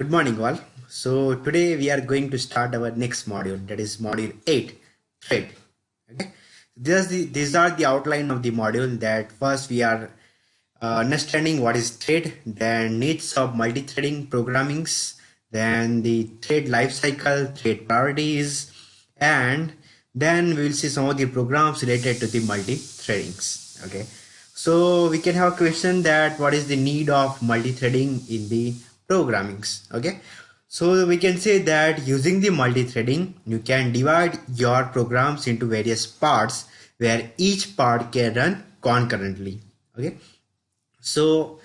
Good morning, all. So today we are going to start our next module, that is module 8, thread. Okay. These are the outline of the module. That first we are understanding what is thread, then needs of multi-threading programmings, then the thread lifecycle, thread priorities, and then we will see some of the programs related to the multi-threadings. Okay. So we can have a question that what is the need of multi-threading in the programmings. Okay. So we can say that using the multi-threading, you can divide your programs into various parts where each part can run concurrently. Okay. So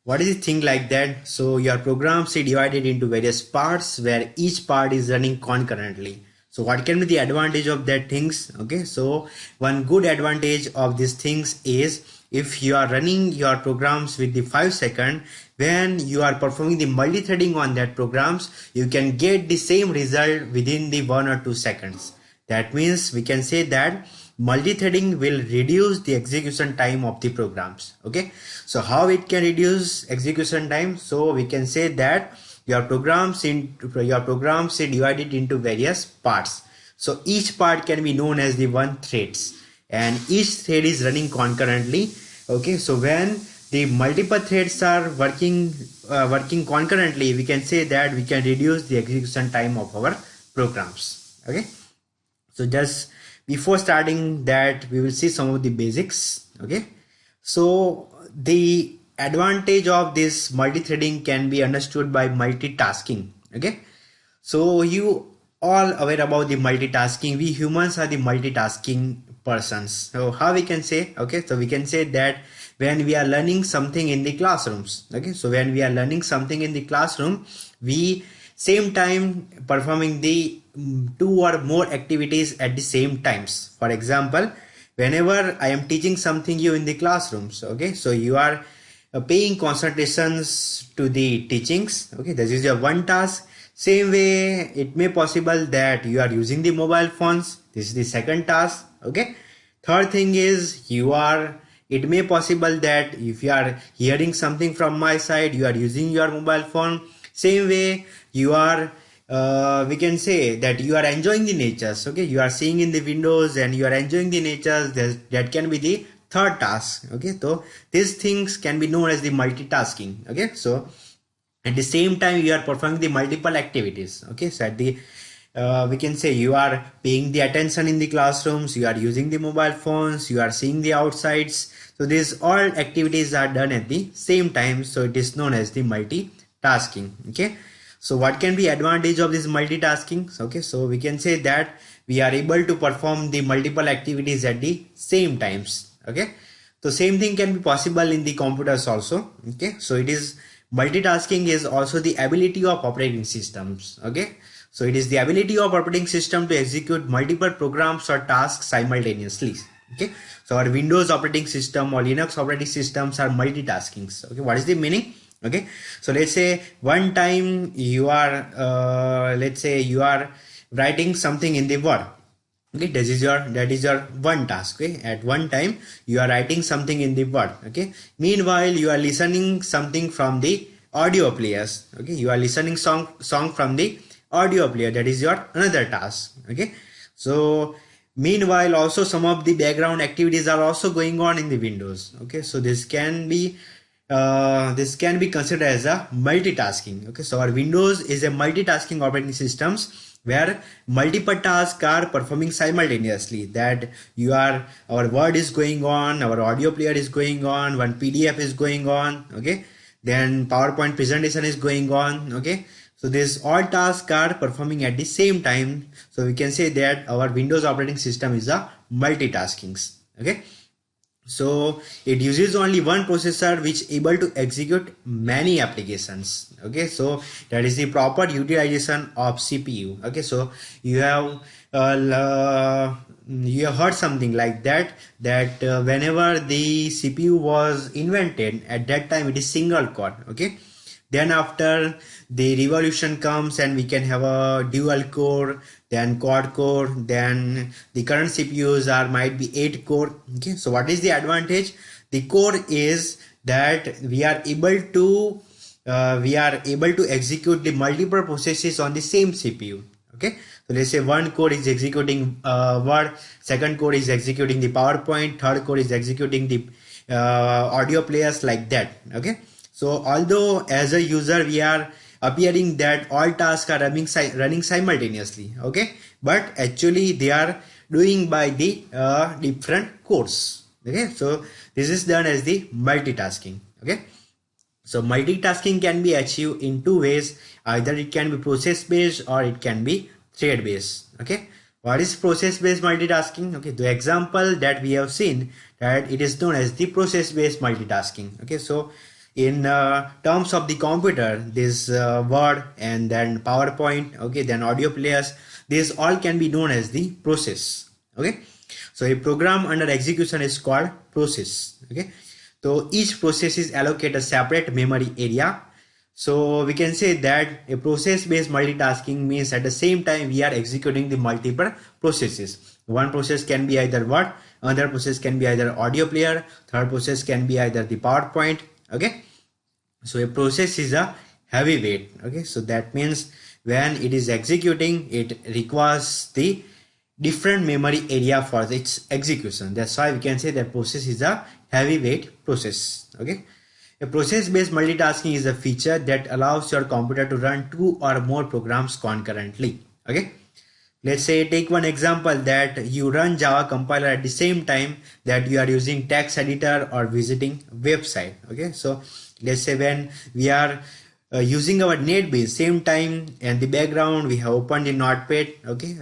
what is the thing like that? So your programs are divided into various parts where each part is running concurrently. So what can be the advantage of that things? Okay, so one good advantage of these things is if you are running your programs with the 5 second, when you are performing the multi-threading on that programs, you can get the same result within the 1 or 2 seconds. That means we can say that multi-threading will reduce the execution time of the programs. Okay, so how it can reduce execution time? So we can say that your programs are divided into various parts. So each part can be known as the one threads, and each thread is running concurrently. Okay, so when the multiple threads are working concurrently, we can say that we can reduce the execution time of our programs. Okay, so just before starting that, we will see some of the basics. Okay, so the advantage of this multi-threading can be understood by multitasking. Okay, so you all aware about the multitasking. We humans are the multitasking persons. So how we can say? Okay, so we can say that when we are learning something in the classrooms. Okay, so when we are learning something in the classroom, we same time performing the two or more activities at the same times. For example, whenever I am teaching something you in the classrooms, okay, so you are paying concentrations to the teachings. Okay, this is your one task. Same way it may possible that you are using the mobile phones. This is the second task. Okay, third thing is it may possible that if you are hearing something from my side, you are using your mobile phone. Same way you are we can say that you are enjoying the natures. Okay, you are seeing in the windows and you are enjoying the natures. That can be the third task. Okay, so these things can be known as the multitasking. Okay, so at the same time you are performing the multiple activities. Okay, so at the we can say you are paying the attention in the classrooms, you are using the mobile phones, you are seeing the outsides. So these all activities are done at the same time, so it is known as the multitasking. Okay, so what can be advantage of this multitasking? Okay, so we can say that we are able to perform the multiple activities at the same times. Okay, so same thing can be possible in the computers also. Okay, so it is multitasking is also the ability of operating systems. Okay, so it is the ability of operating system to execute multiple programs or tasks simultaneously. Okay, so our Windows operating system or Linux operating systems are multitaskings. Okay, what is the meaning? Okay, so let's say one time you are let's say you are writing something in the Word. Okay, that is your one task. Okay, at one time you are writing something in the Word. Okay, meanwhile you are listening something from the audio players. Okay, you are listening song from the audio player. That is your another task. Okay, so meanwhile also some of the background activities are also going on in the Windows. Okay, so this can be considered as a multitasking. Okay, so our Windows is a multitasking operating systems where multiple tasks are performing simultaneously. That our Word is going on, our audio player is going on, one PDF is going on. Okay, then PowerPoint presentation is going on. Okay, so these all tasks are performing at the same time. So we can say that our Windows operating system is a multitasking. Okay, so it uses only one processor which able to execute many applications. Okay, so that is the proper utilization of CPU. Okay, so you have you have heard something like that whenever the CPU was invented, at that time it is single core. Okay, then after the revolution comes and we can have a dual core, then quad core, then the current CPUs are might be 8 core. Okay, so what is the advantage? The core is that we are able to we are able to execute the multiple processes on the same CPU. Okay, so let's say one core is executing Word, second core is executing the PowerPoint, third core is executing the audio players, like that. Okay, so although as a user we are appearing that all tasks are running simultaneously, okay, but actually they are doing by the different cores. Okay, so this is done as the multitasking. Okay, so multitasking can be achieved in two ways. Either it can be process based or it can be thread based. Okay, what is process based multitasking? Okay, the example that we have seen, that it is known as the process based multitasking. Okay, so in terms of the computer, this Word and then PowerPoint, okay, then audio players, these all can be known as the process. Okay, so a program under execution is called process. Okay, so each process is allocated a separate memory area. So we can say that a process based multitasking means at the same time we are executing the multiple processes. One process can be either Word, another process can be either audio player, third process can be either the PowerPoint. Okay, so a process is a heavyweight. Okay, so that means when it is executing, it requires the different memory area for its execution. That's why we can say that process is a heavyweight process. Okay, a process based multitasking is a feature that allows your computer to run two or more programs concurrently. Okay, let's say take one example that you run Java compiler at the same time that you are using text editor or visiting website. Okay, so let's say when we are using our NetBeans, same time in the background we have opened the Notepad. Okay,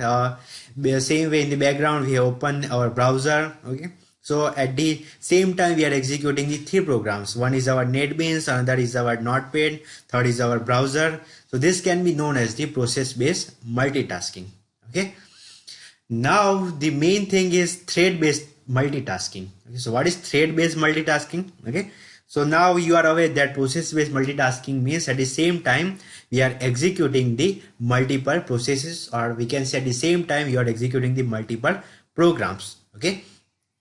the same way in the background we have opened our browser. Okay, so at the same time we are executing the three programs. One is our NetBeans, another is our Notepad, third is our browser. So this can be known as the process based multitasking. Okay, now the main thing is thread based multitasking. Okay, so what is thread based multitasking? Okay, so now you are aware that process based multitasking means at the same time we are executing the multiple processes, or we can say at the same time you are executing the multiple programs. Okay,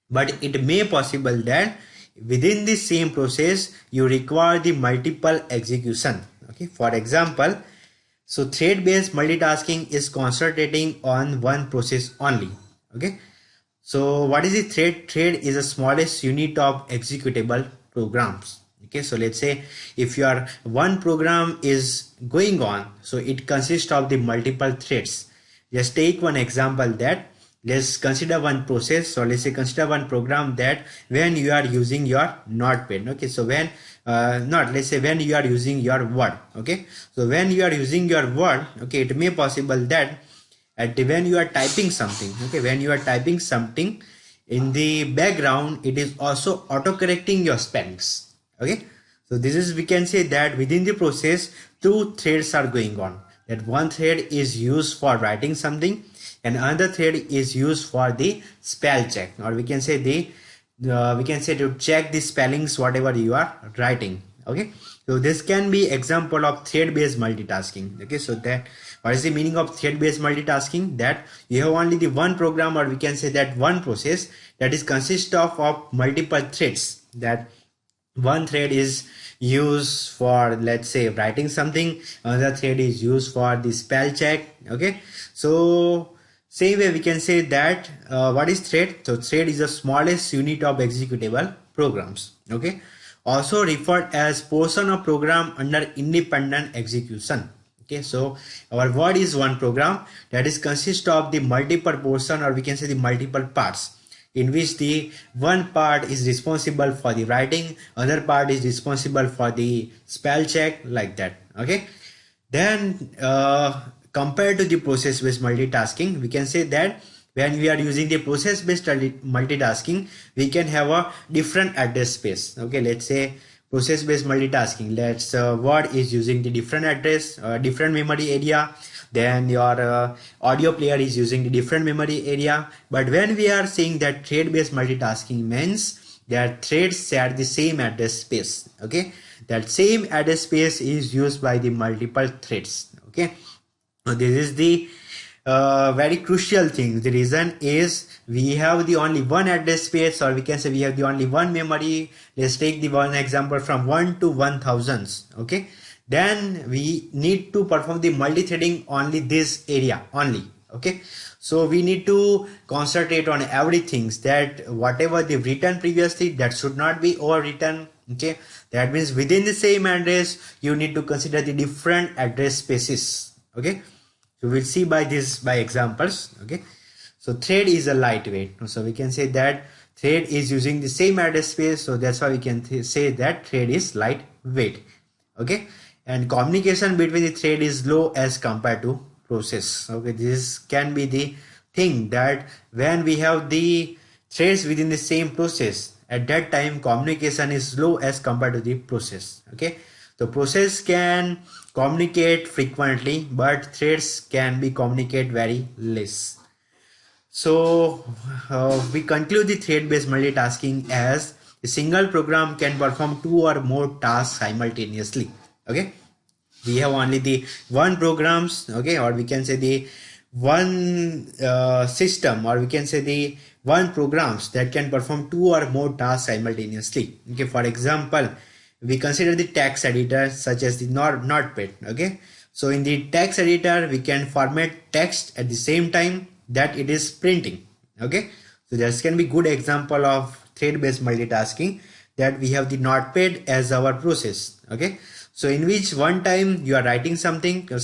but it may possible that within the same process you require the multiple execution. Okay, for example, so thread based multitasking is concentrating on one process only. Okay, so what is the thread? Thread is the smallest unit of executable programs. Okay, so let's say if your one program is going on, so it consists of the multiple threads. Just take one example that let's consider one process. So let's say consider one program that when you are using your Notepad. Okay, so when let's say when you are using your Word. Okay, so when you are using your Word, okay, it may possible that when you are typing something, okay, when you are typing something in the background, it is also auto correcting your spellings. Okay, so this is, we can say that within the process two threads are going on. That one thread is used for writing something and another thread is used for the spell check, or we can say the we can say to check the spellings whatever you are writing. Okay, so this can be example of thread based multitasking. Okay, so that what is the meaning of thread based multitasking? That you have only the one program, or we can say that one process that is consist of multiple threads. That one thread is used for, let's say, writing something, another thread is used for the spell check. Okay, so same way we can say that what is thread? So thread is the smallest unit of executable programs. Okay, also referred as portion of program under independent execution. Okay, so our Word is one program that is consist of the multiple portion, or we can say the multiple parts, in which the one part is responsible for the writing, other part is responsible for the spell check, like that. Okay, then compared to the process based multitasking, we can say that when we are using the process based multitasking, we can have a different address space. Okay, let's say process based multitasking, let's Word is using the different address, different memory area, then your audio player is using the different memory area. But when we are saying that thread based multitasking means that threads share the same address space. Okay, that same address space is used by the multiple threads. Okay, so this is the very crucial thing. The reason is we have the only one address space, or we can say we have the only one memory. Let's take the one example from 1 to 1000. Okay, then we need to perform the multi-threading only this area only. Okay, so we need to concentrate on everything, that whatever they've written previously, that should not be overwritten. Okay, that means within the same address you need to consider the different address spaces. Okay, so we'll see by examples. Okay, so thread is a lightweight, so we can say that thread is using the same address space, so that's why we can say that thread is lightweight. Okay, and communication between the thread is low as compared to process. Okay, this can be the thing, that when we have the threads within the same process, at that time communication is low as compared to the process. Okay, the process can communicate frequently, but threads can be communicate very less. So we conclude the thread-based multitasking as a single program can perform two or more tasks simultaneously. Okay, we have only the one programs. Okay, or we can say the one system, or we can say the one programs that can perform two or more tasks simultaneously. Okay, for example, we consider the text editor such as the Notepad. Okay, so in the text editor we can format text at the same time that it is printing. Okay, so this can be good example of thread-based multitasking, that we have the Notepad as our process. Okay, so in which one time you are writing something, the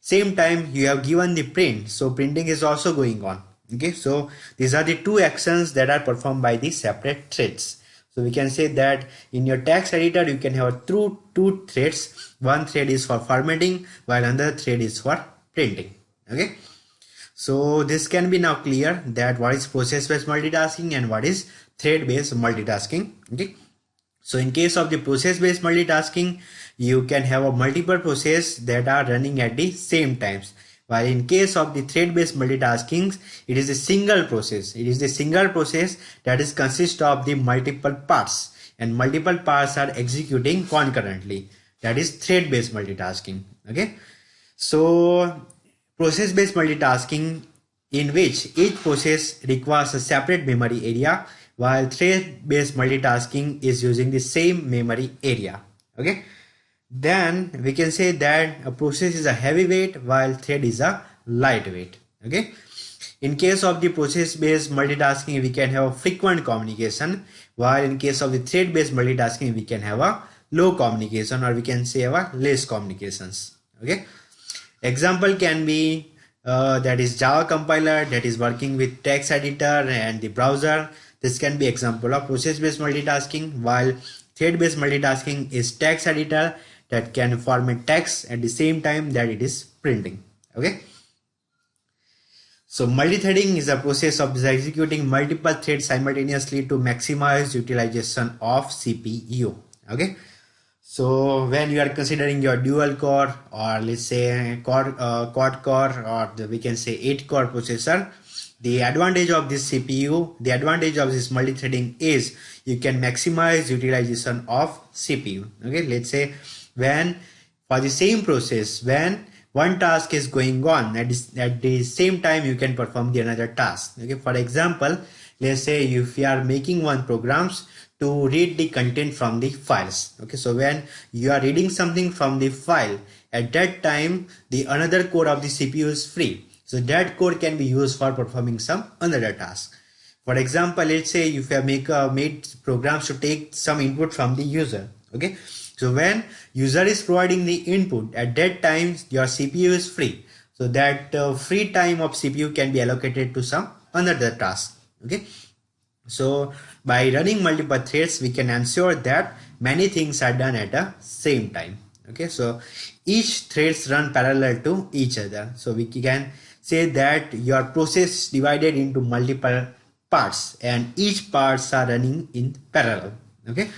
same time you have given the print, so printing is also going on. Okay, so these are the two actions that are performed by the separate threads. So we can say that in your text editor you can have two threads. One thread is for formatting while another thread is for printing. Okay, so this can be now clear, that what is process-based multitasking and what is thread-based multitasking. Okay, so in case of the process-based multitasking, you can have a multiple process that are running at the same times, while in case of the thread-based multitasking, it is a single process. It is the single process that is consist of the multiple parts, and multiple parts are executing concurrently. That is thread-based multitasking. Okay, so process-based multitasking, in which each process requires a separate memory area, while thread-based multitasking is using the same memory area. Okay, then we can say that a process is a heavyweight while thread is a lightweight. Okay, in case of the process-based multitasking we can have frequent communication, while in case of the thread-based multitasking we can have a low communication, or we can say a less communications. Okay, example can be that is Java compiler that is working with text editor and the browser. This can be example of process-based multitasking, while thread-based multitasking is text editor that can format text at the same time that it is printing. Okay, so multi-threading is a process of executing multiple threads simultaneously to maximize utilization of CPU. Okay, so when you are considering your dual core, or let's say quad core, or we can say 8-core processor, the advantage of this CPU, the advantage of this multi-threading is you can maximize utilization of CPU. Okay, let's say when for the same process, when one task is going on at the same time you can perform the another task. Okay, for example, let's say if you are making one programs to read the content from the files. Okay, so when you are reading something from the file, at that time the another core of the CPU is free, so that code can be used for performing some another task. For example, let's say if you have made programs to take some input from the user. Okay, so when user is providing the input, at that time your CPU is free, so that free time of CPU can be allocated to some another task. Okay, so by running multiple threads we can ensure that many things are done at the same time. Okay, so each threads run parallel to each other, so we can say that your process divided into multiple parts and each parts are running in parallel. Okay,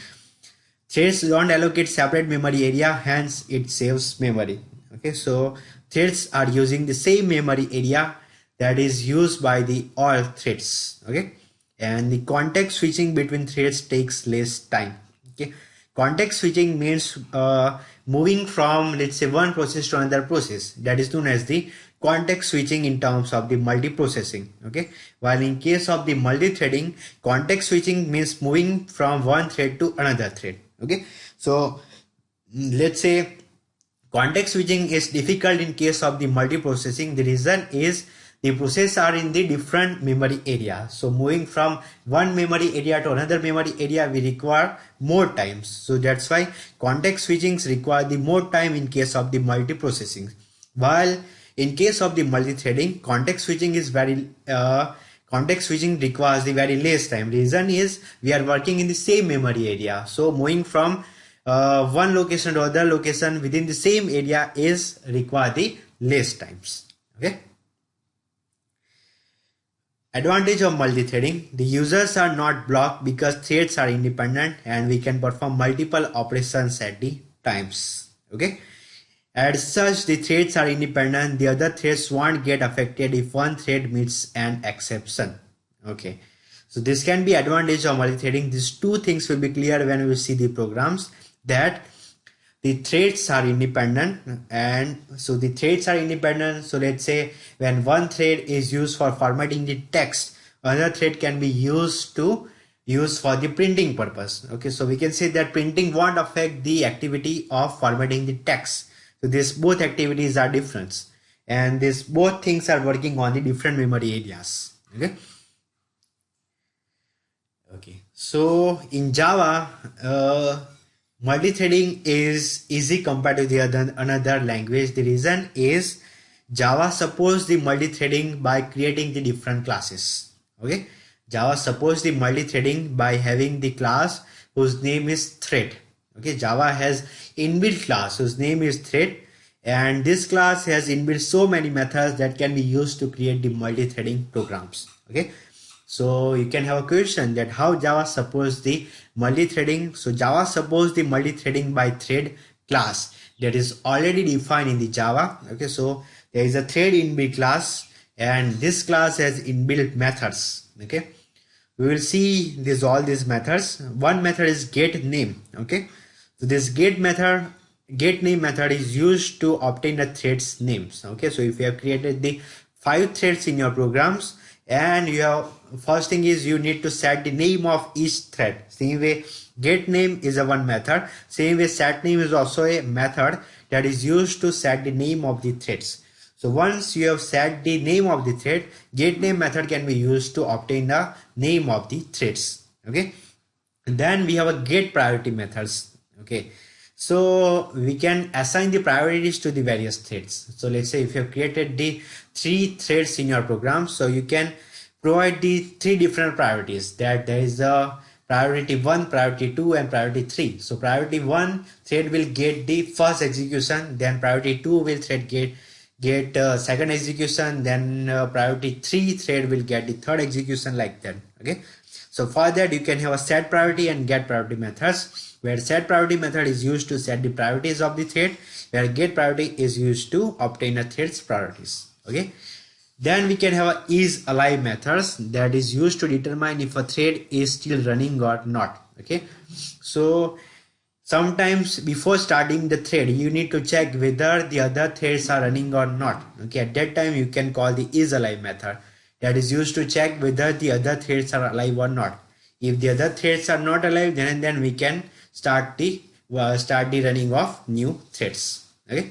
threads don't allocate separate memory area, hence it saves memory. Okay, so threads are using the same memory area that is used by the all threads. Okay, and the context switching between threads takes less time. Okay, context switching means moving from, let's say, one process to another process. That is known as the context switching in terms of the multiprocessing. Okay, while in case of the multi-threading, context switching means moving from one thread to another thread. Okay, so let's say context switching is difficult in case of the multiprocessing. The reason is the processes are in the different memory area. So moving from one memory area to another memory area, we require more times. So that's why context switchings require the more time in case of the multiprocessing. While in case of the multi-threading, context switching is context switching requires the very less time. Reason is we are working in the same memory area. So moving from one location to other location within the same area is require the less times. Okay. Advantage of multi-threading: the users are not blocked because threads are independent and we can perform multiple operations at the times. Okay. As such, the threads are independent. The other threads won't get affected if one thread meets an exception. Okay. So this can be advantage of multi-threading. These two things will be clear when we see the programs, that the threads are independent. And so the threads are independent. So let's say when one thread is used for formatting the text, another thread can be used for the printing purpose. Okay, so we can say that printing won't affect the activity of formatting the text. So these both activities are different, and these both things are working on the different memory areas. Okay. So in Java, multi-threading is easy compared to the another language. The reason is Java supports the multi-threading by creating the different classes. Okay, Java supports the multi-threading by having the class whose name is thread. Okay, Java has inbuilt class whose name is thread, and this class has inbuilt so many methods that can be used to create the multi-threading programs. Okay, so you can have a question that how Java supports the multi-threading. So Java supports the multi-threading by thread class that is already defined in the Java. Okay, so there is a thread inbuilt class, and this class has inbuilt methods. Okay, we will see all these methods. One method is get name. Okay, so this get name method is used to obtain the threads names. Okay, so if you have created the 5 threads in your programs, and you have, first thing is you need to set the name of each thread. Same way get name is a one method, same way set name is also a method that is used to set the name of the threads. So once you have set the name of the thread, get name method can be used to obtain the name of the threads. Okay, and then we have a get priority methods. Okay, so we can assign the priorities to the various threads. So let's say if you have created the 3 threads in your program, so you can provide the 3 different priorities, that there is a priority 1, priority 2 and priority 3. So priority 1 thread will get the first execution, then priority 2 will thread get second execution, then priority 3 thread will get the third execution, like that. Okay, so for that you can have a set priority and get priority methods, where set priority method is used to set the priorities of the thread, where get priority is used to obtain a thread's priorities. Okay, then we can have a is alive methods that is used to determine if a thread is still running or not. Okay, so sometimes before starting the thread you need to check whether the other threads are running or not. Okay, at that time you can call the is alive method that is used to check whether the other threads are alive or not. If the other threads are not alive, then we can start the running of new threads. Okay,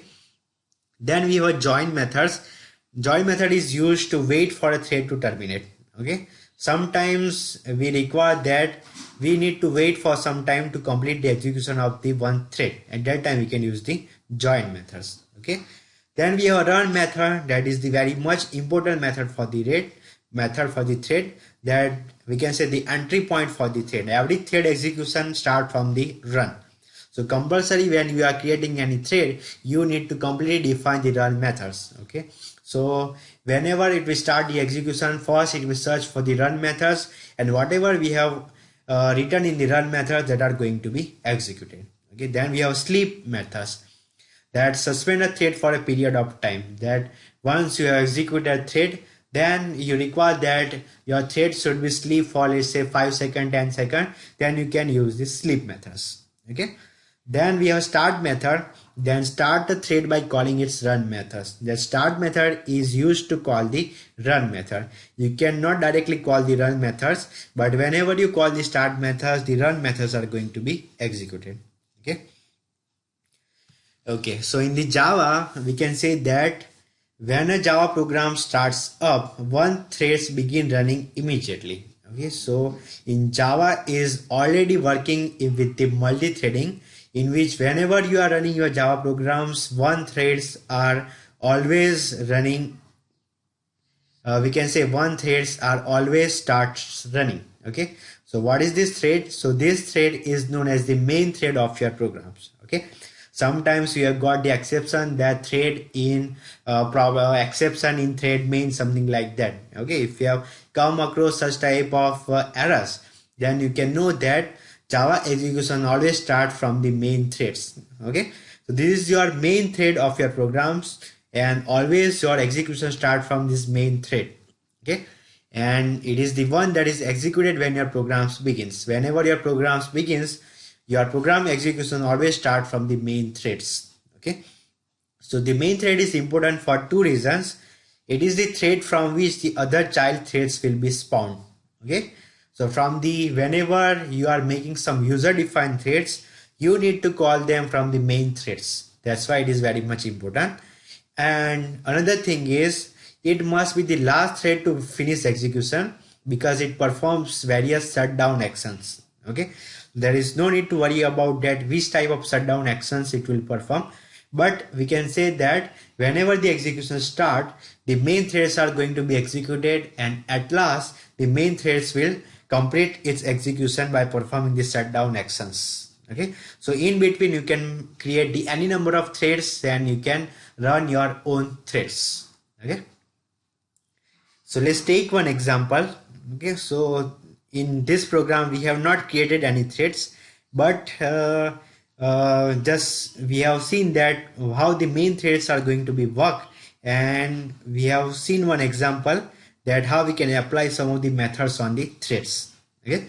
then we have join methods. Join method is used to wait for a thread to terminate. Okay, sometimes we require that we need to wait for some time to complete the execution of the one thread. At that time we can use the join methods. Okay, then we have a run method, that is the very much important method for the thread, that we can say the entry point for the thread. Every thread execution start from the run. So compulsory when you are creating any thread, you need to completely define the run methods. Okay, so whenever it will start the execution, first it will search for the run methods, and whatever we have written in the run methods that are going to be executed. Okay, then we have sleep methods that suspend a thread for a period of time, that once you have executed a thread, then you require that your thread should be sleep for, let's say, 5 seconds, 10 seconds, then you can use the sleep methods. Okay, then we have start method, then start the thread by calling its run methods. The start method is used to call the run method. You cannot directly call the run methods, but whenever you call the start methods, the run methods are going to be executed. Okay, Okay, so in the Java, we can say that when a Java program starts up, one threads begin running immediately. Okay, so in Java is already working with the multi-threading, in which whenever you are running your Java programs, one threads are always running. We can say one threads are always starts running. Okay, so what is this thread? So this thread is known as the main thread of your programs. Okay, sometimes we have got the exception that thread in exception in thread means something like that. Okay, if you have come across such type of errors, then you can know that Java execution always start from the main threads. Okay, so this is your main thread of your programs, and always your execution start from this main thread. Okay, and it is the one that is executed when your programs begins. Whenever your programs begins, your program execution always start from the main threads. Okay, so the main thread is important for two reasons. It is the thread from which the other child threads will be spawned. Okay, so from the whenever you are making some user defined threads, you need to call them from the main threads. That's why it is very much important. And another thing is, it must be the last thread to finish execution because it performs various shutdown actions. Okay, there is no need to worry about that which type of shutdown actions it will perform, but we can say that whenever the execution start, the main threads are going to be executed, and at last the main threads will complete its execution by performing the shutdown actions. Okay, so in between you can create the any number of threads and you can run your own threads. Okay, so let's take one example. Okay, so in this program we have not created any threads, but just we have seen that how the main threads are going to be work, and we have seen one example that how we can apply some of the methods on the threads. Okay,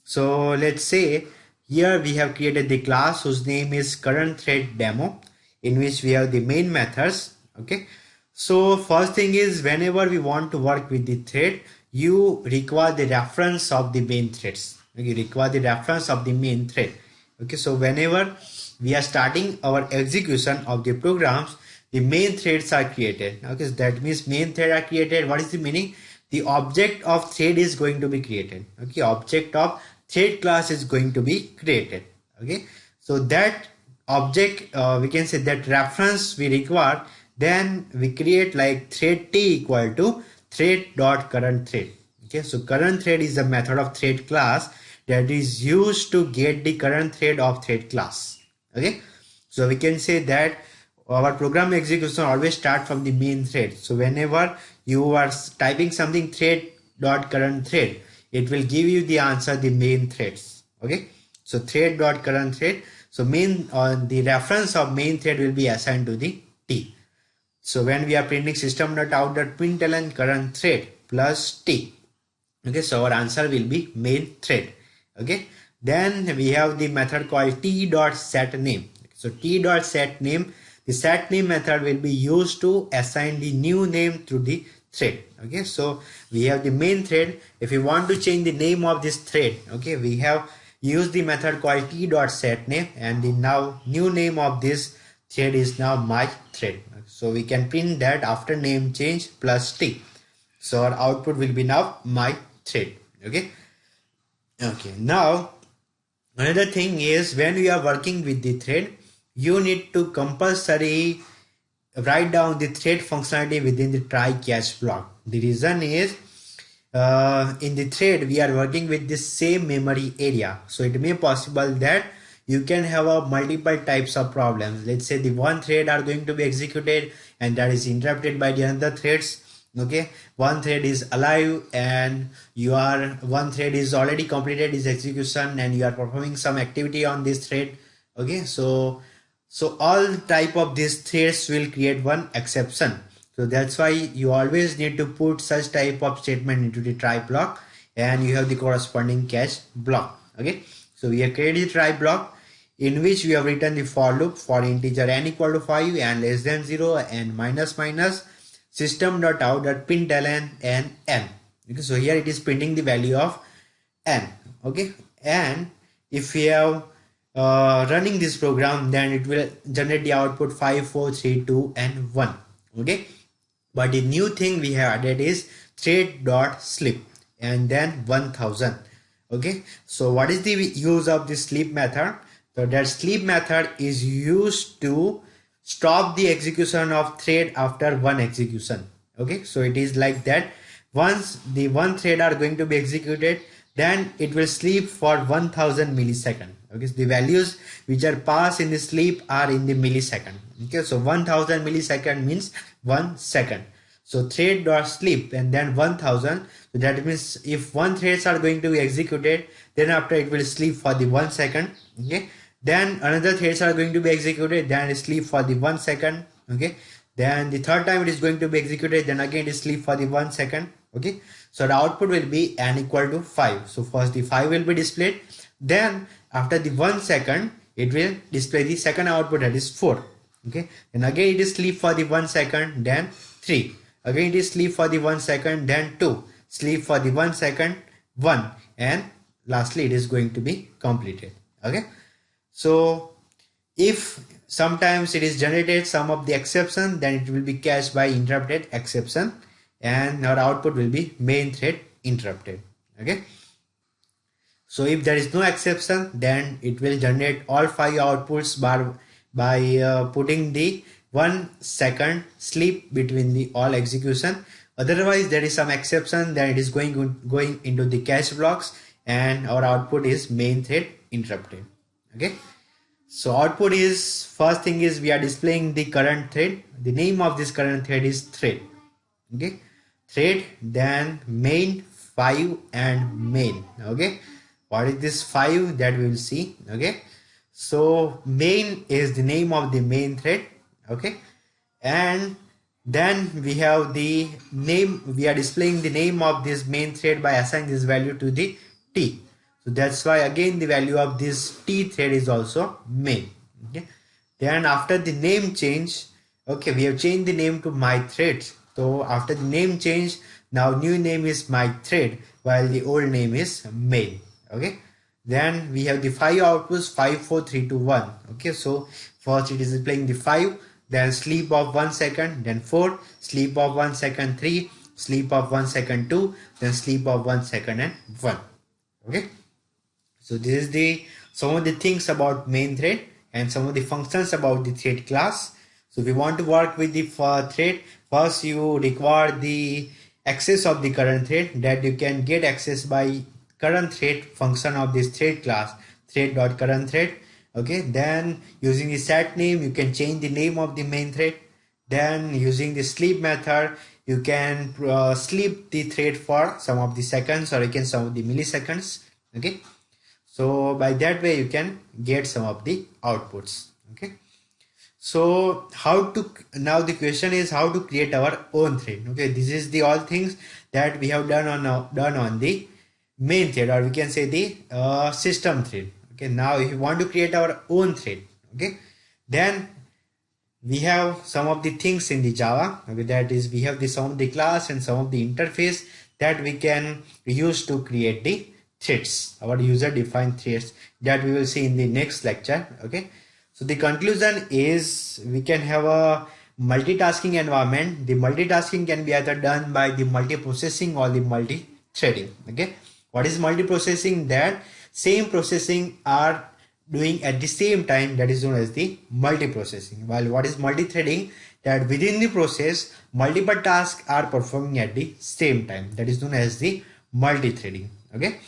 so let's say here we have created the class whose name is current thread demo, in which we have the main methods. Okay, so first thing is, whenever we want to work with the thread, you require the reference of the main threads. Okay, you require the reference of the main thread. Okay, so whenever we are starting our execution of the programs, the main threads are created. Okay, so that means main thread are created. What is the meaning? The object of thread is going to be created. Okay, object of thread class is going to be created. Okay, so that object, we can say that reference we require, then we create like thread t equal to thread dot current thread. Okay, so current thread is a method of thread class that is used to get the current thread of thread class. Okay, so we can say that our program execution always start from the main thread. So whenever you are typing something thread dot current thread, it will give you the answer the main threads. Okay, so thread dot current thread, so main the reference of main thread will be assigned to the t. So when we are printing system.out.println current thread plus t, okay, so our answer will be main thread. Okay, then we have the method called t.setName. So t.setName, the setName method will be used to assign the new name to the thread. Okay, so we have the main thread. If we want to change the name of this thread, okay, we have used the method called t.setName, and the now new name of this thread is now my thread. So we can print that after name change plus t. So our output will be now my thread. Okay, okay, now another thing is, when we are working with the thread, you need to compulsory write down the thread functionality within the try catch block. The reason is, in the thread we are working with the same memory area, so it may possible that you can have a multiple types of problems. Let's say the one thread are going to be executed and that is interrupted by the other threads. Okay, one thread is alive and one thread is already completed its execution and you are performing some activity on this thread. Okay, so all type of these threads will create one exception. So that's why you always need to put such type of statement into the try block, and you have the corresponding catch block. Okay, so we have created the try block in which we have written the for loop for integer n equal to 5 and less than 0 and minus minus system.out.println and n. Okay, so here it is printing the value of n. Okay, and if we have running this program, then it will generate the output 5, 4, 3, 2 and 1. Okay, but the new thing we have added is thread.sleep and then 1000. Okay, so what is the use of the sleep method? So that sleep method is used to stop the execution of thread after one execution. Okay, so it is like that. Once the one thread are going to be executed, then it will sleep for 1000 millisecond. Okay, so the values which are passed in the sleep are in the millisecond. Okay, so 1000 millisecond means 1 second. So thread dot sleep and then 1000. So that means if one threads are going to be executed, then after it will sleep for the 1 second. Okay, then another threads are going to be executed, then it sleep for the 1 second. Okay, then the third time it is going to be executed, then again it sleep for the 1 second. Okay, so the output will be n equal to 5. So first the 5 will be displayed, then after the 1 second it will display the second output, that is 4. Okay, and again it is sleep for the 1 second, then 3. Again it is sleep for the 1 second, then 2. Sleep for the 1 second, 1, and lastly it is going to be completed. Okay, so if sometimes it is generated some of the exception, then it will be cached by interrupted exception and our output will be main thread interrupted. Okay, so if there is no exception, then it will generate all 5 outputs by putting the 1 second sleep between the all execution. Otherwise there is some exception, then it is going into the cache blocks and our output is main thread interrupted. Okay, so output is, first thing is we are displaying the current thread. The name of this current thread is thread. Okay, thread, then main 5 and main. Okay, what is this 5, that we will see. Okay, so main is the name of the main thread. Okay, and then we have the name, we are displaying the name of this main thread by assigning this value to the t. So that's why again the value of this t thread is also main. Okay, then after the name change, okay, we have changed the name to my thread. So after the name change, now new name is my thread while the old name is main. Okay, then we have the 5 outputs, 5, 4, 3, 2, 1. Okay, so first it is displaying the 5, then sleep of 1 second, then 4, sleep of 1 second, 3, sleep of 1 second, 2, then sleep of 1 second and 1. Okay, so this is the some of the things about main thread and some of the functions about the thread class. So if you want to work with the thread, first you require the access of the current thread, that you can get access by current thread function of this thread class, thread.current thread. Okay, then using the set name you can change the name of the main thread. Then using the sleep method you can sleep the thread for some of the seconds or you can some of the milliseconds. Okay, so by that way you can get some of the outputs. Okay, so how to, now the question is how to create our own thread. Okay, this is the all things that we have done on the main thread, or we can say the system thread. Okay, now if you want to create our own thread, okay, then we have some of the things in the Java. Okay, that is we have the some of the class and some of the interface that we can use to create the threads, our user defined threads, that we will see in the next lecture. Okay, so the conclusion is we can have a multitasking environment. The multitasking can be either done by the multiprocessing or the multi-threading. Okay, what is multiprocessing? That same processing are doing at the same time, that is known as the multiprocessing. While what is multi-threading? That within the process multiple tasks are performing at the same time, that is known as the multi-threading. Okay,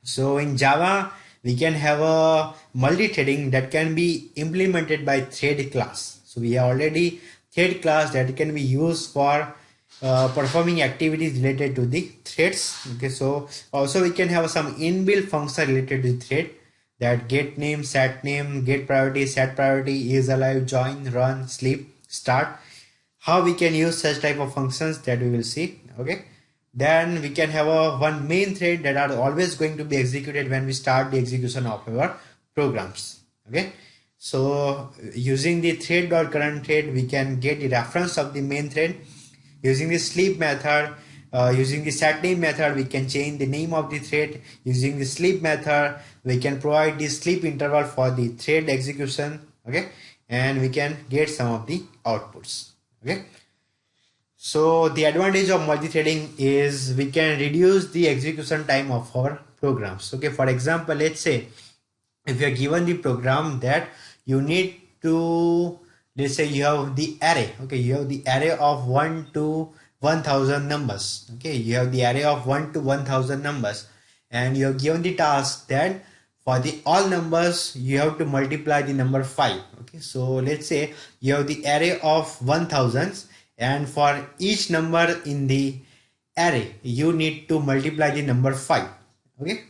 so in Java we can have a multi-threading that can be implemented by thread class. So we have already thread class that can be used for performing activities related to the threads. Okay, so also we can have some inbuilt function related to the thread, that get name, set name, get priority, set priority, is alive, join, run, sleep, start. How we can use such type of functions, that we will see. Okay, then we can have a one main thread that are always going to be executed when we start the execution of our programs. Okay, so using the thread.current thread we can get the reference of the main thread. Using the sleep method Using the setName method, we can change the name of the thread. Using the sleep method, we can provide the sleep interval for the thread execution. Okay, and we can get some of the outputs. Okay, so the advantage of multi-threading is we can reduce the execution time of our programs. Okay, for example, let's say if you are given the program that you need to, let's say you have the array. Okay, you have the array of 1 to 1000 numbers. Okay, you have the array of 1 to 1000 numbers, and you have given the task that for the all numbers you have to multiply the number 5. Okay, so let's say you have the array of 1000s, and for each number in the array you need to multiply the number 5. Okay,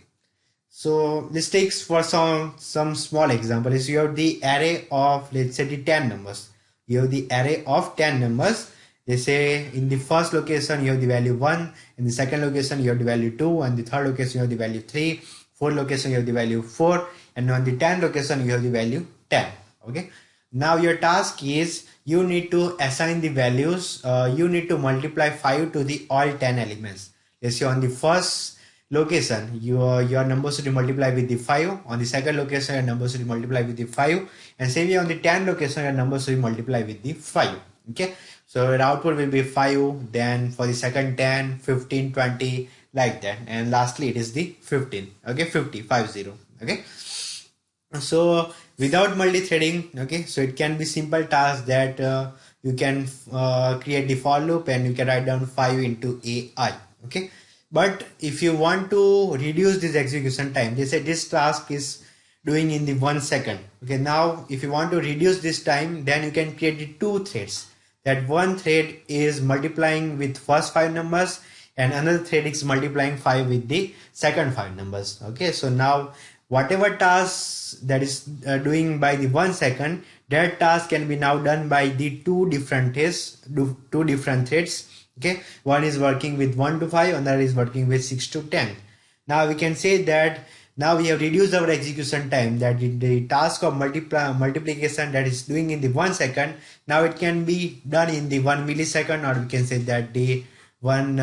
so this takes for some small example is you have the array of, let's say, the 10 numbers. You have the array of 10 numbers. They say in the first location you have the value 1, in the second location you have the value 2, and the third location you have the value 3, fourth location you have the value 4, and on the 10th location you have the value 10. Okay, now your task is you need to assign the values. You need to multiply 5 to the all 10 elements. Let's say on the first location your number should be multiplied with the 5, on the second location your number should be multiplied with the 5, and same way on the 10th location your number should be multiplied with the 5. Okay, so your output will be 5, then for the second 10, 15, 20, like that, and lastly it is the 15. Okay, 50. Okay, so without multi-threading, okay, so it can be simple task that you can create the for loop and you can write down 5 into AI. Okay, but if you want to reduce this execution time, they say this task is doing in the 1 second. Okay, now if you want to reduce this time, then you can create the 2 threads. That one thread is multiplying with first 5 numbers, and another thread is multiplying 5 with the second 5 numbers. Okay, so now whatever task that is doing by the 1 second, that task can be now done by the two different threads. Okay, one is working with 1 to 5, another is working with 6 to 10. Now we can say that now we have reduced our execution time, that the task of multiplication that is doing in the 1 second, now it can be done in the 1 millisecond, or we can say that the 1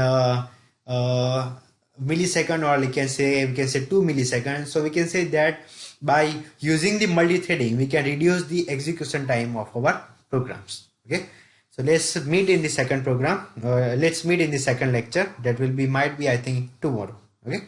millisecond, or we can say 2 milliseconds. So we can say that by using the multi-threading we can reduce the execution time of our programs. Okay, so let's meet in the second program. Let's meet in the second lecture. That will be, might be, I think, tomorrow. Okay.